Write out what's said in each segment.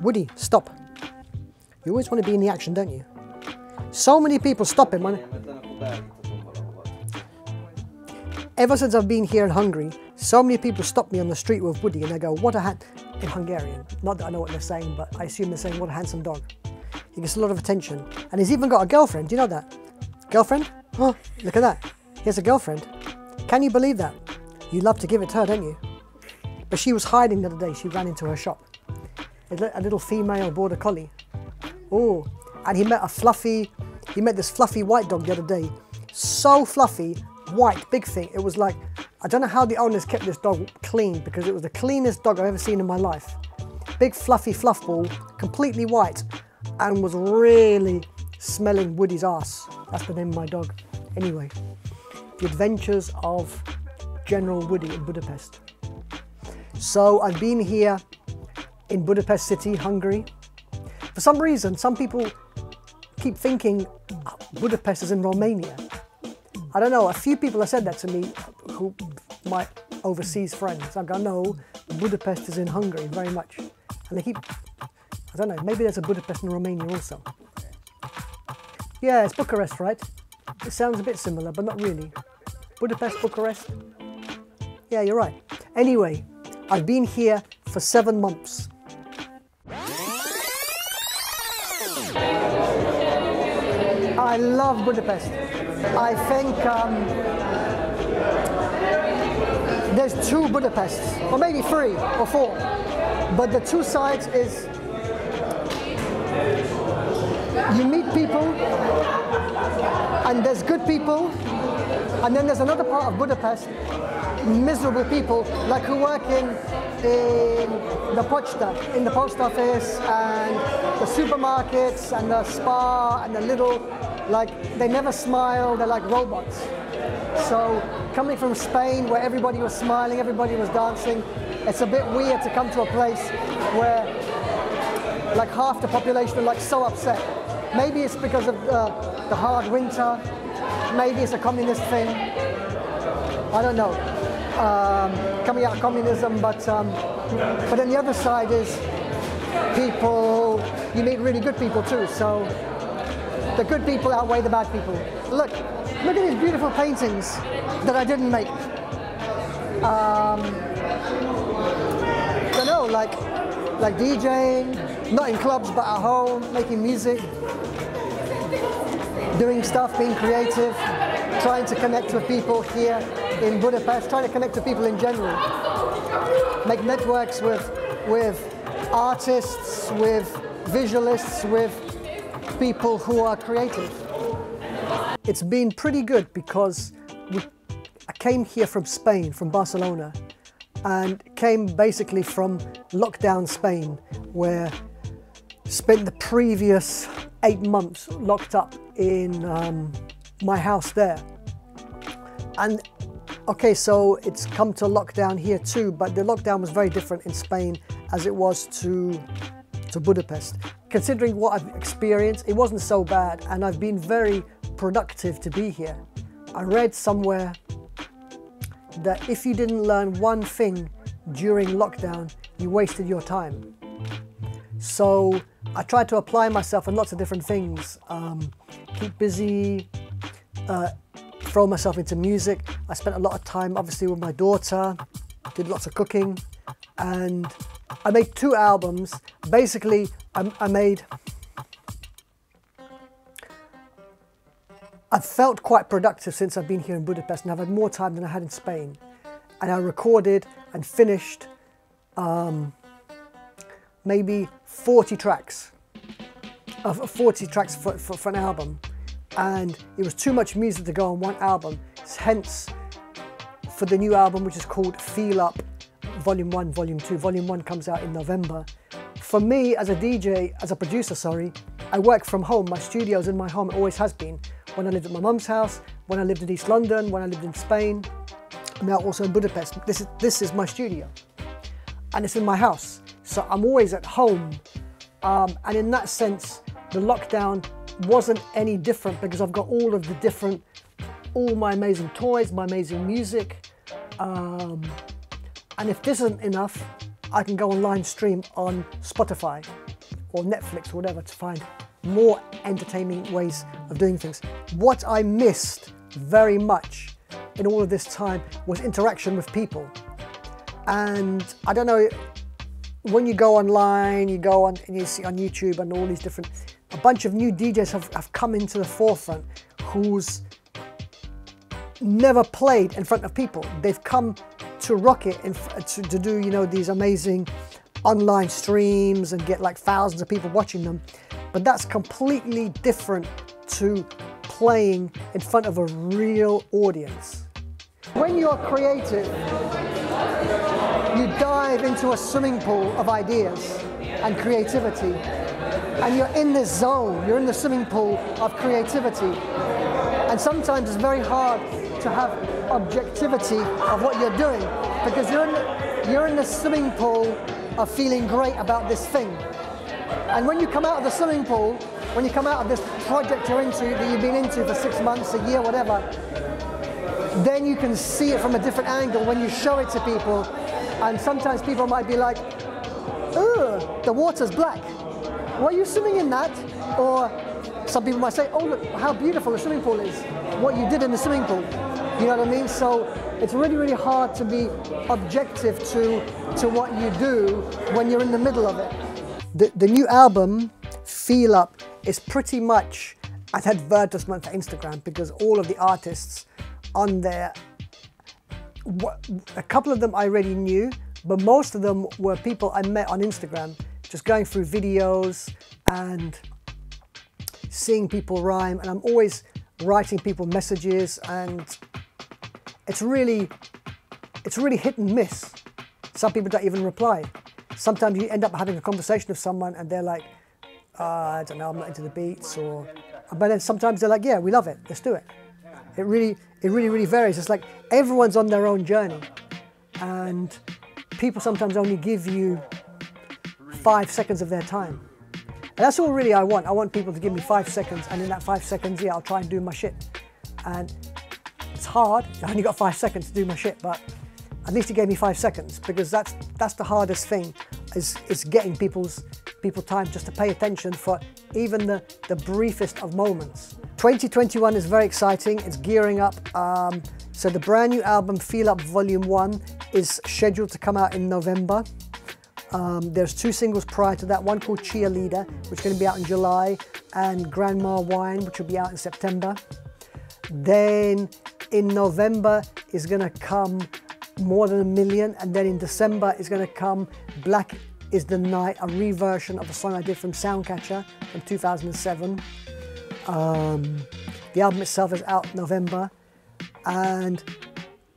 Woody, stop. You always want to be in the action, don't you? So many people stop him. Ever since I've been here in Hungary, so many people stop me on the street with Woody and they go, what a in Hungarian. Not that I know what they're saying, but I assume they're saying, what a handsome dog. He gets a lot of attention. And he's even got a girlfriend. Do you know that? Girlfriend? Oh, look at that. He has a girlfriend. Can you believe that? You love to give it to her, don't you? But she was hiding the other day. She ran into her shop. A little female border collie. Oh, and he met this fluffy white dog the other day. So fluffy, white, big thing. It was like, I don't know how the owners kept this dog clean because it was the cleanest dog I've ever seen in my life. Big fluffy fluff ball, completely white, and was really smelling Woody's ass. That's the name of my dog. Anyway, the adventures of General Woody in Budapest. So I've been here in Budapest city, Hungary. For some reason, some people keep thinking Budapest is in Romania. I don't know, a few people have said that to me, who my overseas friends. I go, no, Budapest is in Hungary very much. And they keep, I don't know, maybe there's a Budapest in Romania also. Yeah, it's Bucharest, right? It sounds a bit similar, but not really. Budapest, Bucharest? Yeah, you're right. Anyway, I've been here for 7 months. I love Budapest. I think there's 2 Budapests, or maybe 3 or 4. But the 2 sides is you meet people, and there's good people, and then there's another part of Budapest, miserable people, like who work in the pochta, in the post office, and the supermarkets, and the spa, and the little, like, they never smile, they're like robots. So, coming from Spain, where everybody was smiling, everybody was dancing, it's a bit weird to come to a place where, like, half the population are, like, so upset. Maybe it's because of the hard winter, maybe it's a communist thing, I don't know. Coming out of communism, but then the other side is people, you meet really good people too, so the good people outweigh the bad people. Look at these beautiful paintings that I didn't make. You know, like DJing, not in clubs but at home, making music, doing stuff, being creative, trying to connect with people here in Budapest, trying to connect with people in general, make networks with artists, with visualists, with people who are creative. It's been pretty good because I came here from Spain, from Barcelona, and came basically from lockdown Spain, where spent the previous 8 months locked up in my house there. And okay, so it's come to lockdown here too, but the lockdown was very different in Spain as it was to Budapest. Considering what I've experienced, it wasn't so bad, and I've been very productive to be here. I read somewhere that if you didn't learn one thing during lockdown, you wasted your time. So I tried to apply myself in lots of different things, keep busy, throw myself into music. I spent a lot of time obviously with my daughter, did lots of cooking, and I made 2 albums. Basically, I've felt quite productive since I've been here in Budapest, and I've had more time than I had in Spain. And I recorded and finished maybe 40 tracks, 40 tracks for an album. And it was too much music to go on one album. Hence, for the new album, which is called Feel Up, Volume 1, Volume 2. Volume 1 comes out in November. For me, as a DJ, as a producer, sorry, I work from home. My studio's in my home, it always has been. When I lived at my mum's house, when I lived in East London, when I lived in Spain, now also in Budapest. This is my studio, and it's in my house. So I'm always at home. And in that sense, the lockdown wasn't any different because I've got all my amazing toys, my amazing music. And if this isn't enough, I can go online stream on Spotify. or Netflix or whatever to find more entertaining ways of doing things. What I missed very much in all of this time was interaction with people. And I don't know, when you go online, you go on and you see on YouTube and all these different, a bunch of new DJs have come into the forefront who's never played in front of people. They've come to rock it to do, you know, these amazing online streams and get like thousands of people watching them. But that's completely different to playing in front of a real audience. When you're creative, you dive into a swimming pool of ideas and creativity, and you're in this zone, you're in the swimming pool of creativity. And sometimes it's very hard to have objectivity of what you're doing, because you're in the swimming pool of feeling great about this thing. And when you come out of the swimming pool, when you come out of this project you're into, that you've been into for 6 months, a year, whatever, then you can see it from a different angle when you show it to people. And sometimes people might be like, ugh, the water's black. Why are you swimming in that? Or some people might say, oh, look how beautiful the swimming pool is. What you did in the swimming pool. You know what I mean? So it's really, really hard to be objective to what you do when you're in the middle of it. The new album, Feel Up, is pretty much an advertisement for Instagram, because all of the artists on there, a couple of them I already knew, but most of them were people I met on Instagram, just going through videos and seeing people rhyme. And I'm always writing people messages, and it's really hit and miss. Some people don't even reply. Sometimes you end up having a conversation with someone and they're like, I don't know, I'm not into the beats, but then sometimes they're like, yeah, we love it, let's do it. It really varies. It's like everyone's on their own journey, and people sometimes only give you 5 seconds of their time. And that's all really I want. I want people to give me 5 seconds, and in that 5 seconds, yeah, I'll try and do my shit. And it's hard, I only got 5 seconds to do my shit, but at least he gave me 5 seconds, because that's the hardest thing, is getting people time just to pay attention for even the briefest of moments. 2021 is very exciting, it's gearing up. So the brand new album, Feel Up Volume 1, is scheduled to come out in November. There's 2 singles prior to that, one called Cheerleader, which is going to be out in July, and Grandma Wine, which will be out in September. Then in November is going to come More Than a Million, and then in December is going to come Black Is the Night, a reversion of a song I did from Soundcatcher from 2007. The album itself is out November, and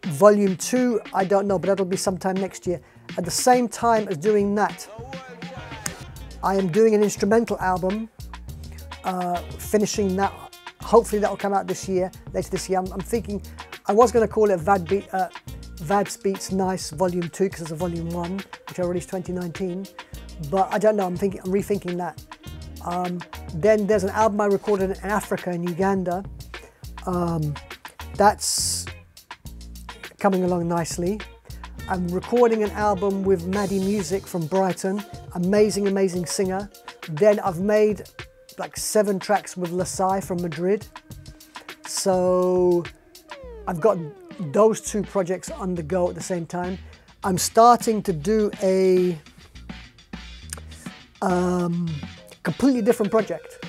Volume 2, I don't know, but that'll be sometime next year. At the same time as doing that, I am doing an instrumental album, finishing that. Hopefully that will come out this year, later this year. I'm thinking, I was going to call it Vad's Beats Nice Volume 2, because it's a Volume 1, which I released 2019. But I don't know, I'm rethinking that. Then there's an album I recorded in Africa, in Uganda. That's coming along nicely. I'm recording an album with Maddie Music from Brighton, amazing singer. Then I've made like 7 tracks with Lasai from Madrid. So I've got those 2 projects on the go at the same time. I'm starting to do a completely different project,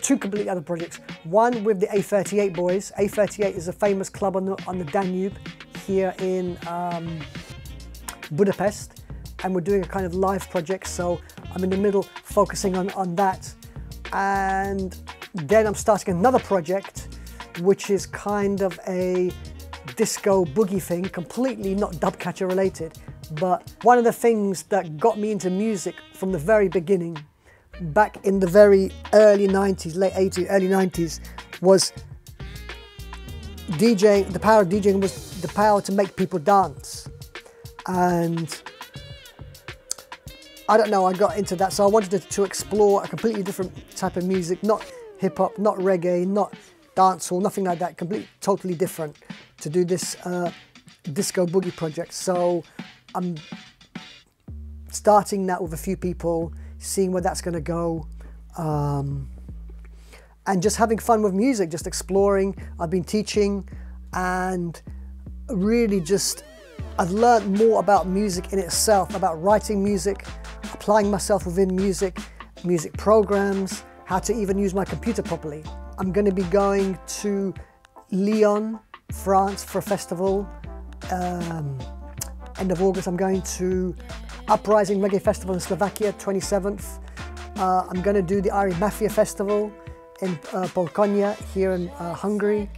2 completely other projects. One with the A38 boys. A38 is a famous club on the Danube here in Budapest, and we're doing a kind of live project, so I'm in the middle focusing on that. And then I'm starting another project, which is kind of a disco boogie thing, completely not Dubcatcher related, but one of the things that got me into music from the very beginning, back in the very early 90s, late 80s, early 90s, was DJing. The power of DJing was the power to make people dance. And I don't know, I got into that, so I wanted to explore a completely different type of music, not hip-hop, not reggae, not dancehall, nothing like that, totally different, to do this disco boogie project. So I'm starting that with a few people seeing where that's going to go, and just having fun with music, just exploring. I've been teaching, and really just I've learned more about music in itself, about writing music, applying myself within music, music programs, how to even use my computer properly. I'm going to be going to Lyon, France for a festival. End of August, I'm going to Uprising Reggae Festival in Slovakia, 27th. I'm going to do the Ari Mafia Festival in Bologna here in Hungary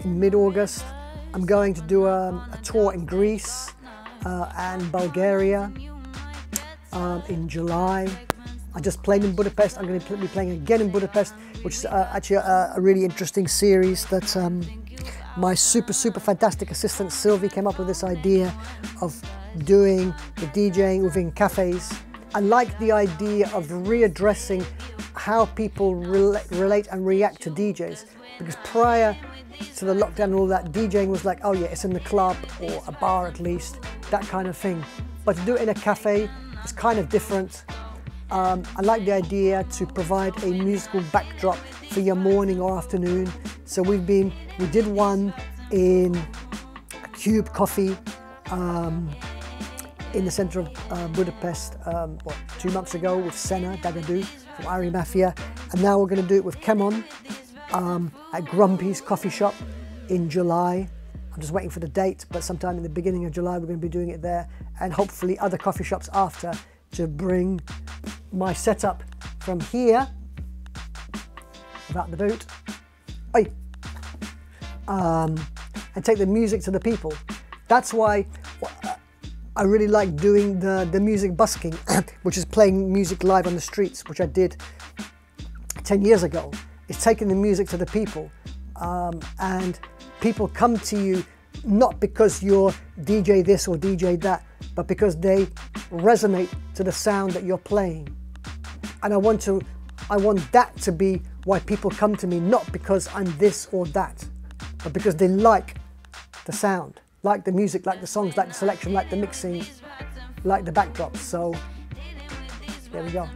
in mid-August. I'm going to do a tour in Greece and Bulgaria in July. I just played in Budapest. I'm going to be playing again in Budapest, which is actually a really interesting series that my super fantastic assistant Sylvie came up with this idea of doing the DJing within cafes. I like the idea of readdressing how people relate and react to DJs, because prior to the lockdown and all that, DJing was like, oh yeah, it's in the club or a bar at least, that kind of thing. But to do it in a cafe is kind of different. I like the idea to provide a musical backdrop for your morning or afternoon. So we did one in Cube Coffee in the centre of Budapest, 2 months ago with Senna Dagadoo from Ari Mafia, and now we're going to do it with Kemon at Grumpy's Coffee Shop in July. I'm just waiting for the date, but sometime in the beginning of July we're going to be doing it there, and hopefully other coffee shops after, to bring my setup from here, without the boot, and take the music to the people. That's why I really like doing the music busking, which is playing music live on the streets, which I did 10 years ago. It's taking the music to the people, and people come to you not because you're DJ this or DJ that, but because they resonate to the sound that you're playing. And I want that to be why people come to me, not because I'm this or that, but because they like the sound, like the music, like the songs, like the selection, like the mixing, like the backdrops. So there we go.